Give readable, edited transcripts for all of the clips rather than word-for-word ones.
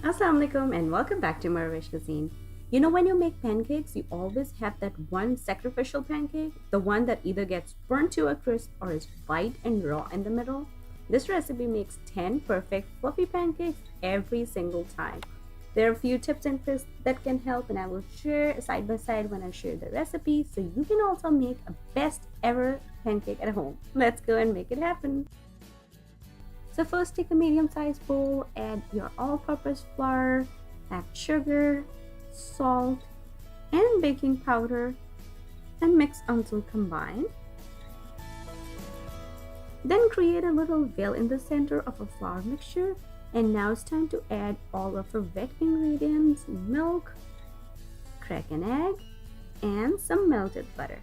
Assalamualaikum and welcome back to morEwish cuisine. You know, when you make pancakes, you always have that one sacrificial pancake, the one that either gets burnt to a crisp or is white and raw in the middle. This recipe makes 10 perfect fluffy pancakes every single time. There are a few tips and tricks that can help, and I will share side by side when I share the recipe so you can also make a best ever pancake at home. Let's go and make it happen. So first take a medium-sized bowl, add your all-purpose flour, add sugar, salt, and baking powder and mix until combined. Then create a little veil in the center of a flour mixture, and now it's time to add all of our wet ingredients, milk, crack an egg, and some melted butter.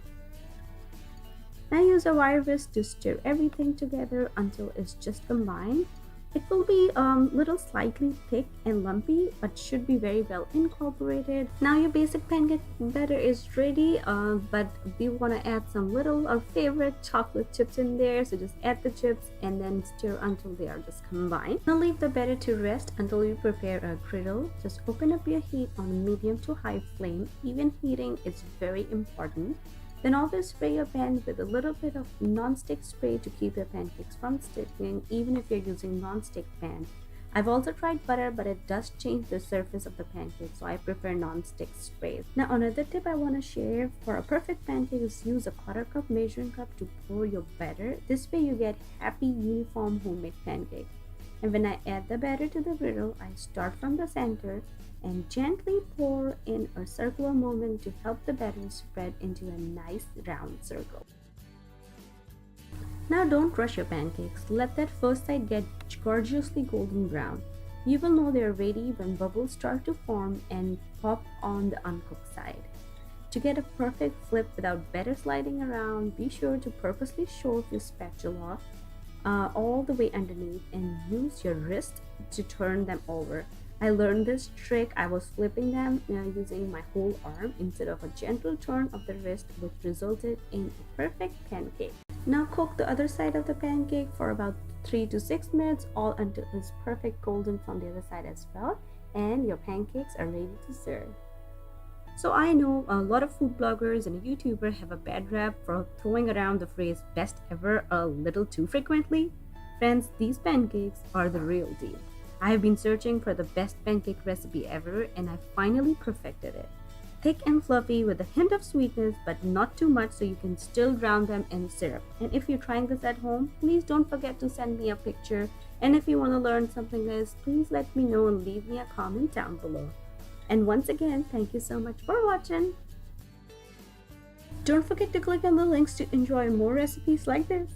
Now use a wire whisk to stir everything together until it's just combined. It will be little slightly thick and lumpy, but should be very well incorporated. Now your basic pancake batter is ready, but we want to add some little our favorite chocolate chips in there. So just add the chips and then stir until they are just combined. Now leave the batter to rest until you prepare a griddle. Just open up your heat on medium to high flame. Even heating is very important. Then always spray your pan with a little bit of non-stick spray to keep your pancakes from sticking, even if you're using non-stick pan. I've also tried butter, but it does change the surface of the pancake, so I prefer non-stick sprays. Now another tip I want to share for a perfect pancake is use a quarter cup measuring cup to pour your batter. This way you get happy, uniform homemade pancake. And when I add the batter to the griddle, I start from the center and gently pour in a circular movement to help the batter spread into a nice round circle. Now don't rush your pancakes. Let that first side get gorgeously golden brown. You will know they are ready when bubbles start to form and pop on the uncooked side. To get a perfect flip without batter sliding around, be sure to purposely shove your spatula all the way underneath and use your wrist to turn them over. I learned this trick. I was flipping them using my whole arm instead of a gentle turn of the wrist, which resulted in a perfect pancake. Now cook the other side of the pancake for about 3 to 6 minutes, all until it's perfect golden from the other side as well, and your pancakes are ready to serve. So I know a lot of food bloggers and YouTubers have a bad rap for throwing around the phrase best ever a little too frequently. Friends, these pancakes are the real deal. I have been searching for the best pancake recipe ever, and I finally perfected it. Thick and fluffy with a hint of sweetness, but not too much so you can still drown them in syrup. And if you're trying this at home, please don't forget to send me a picture. And if you want to learn something else, please let me know and leave me a comment down below. And once again, thank you so much for watching. Don't forget to click on the links to enjoy more recipes like this.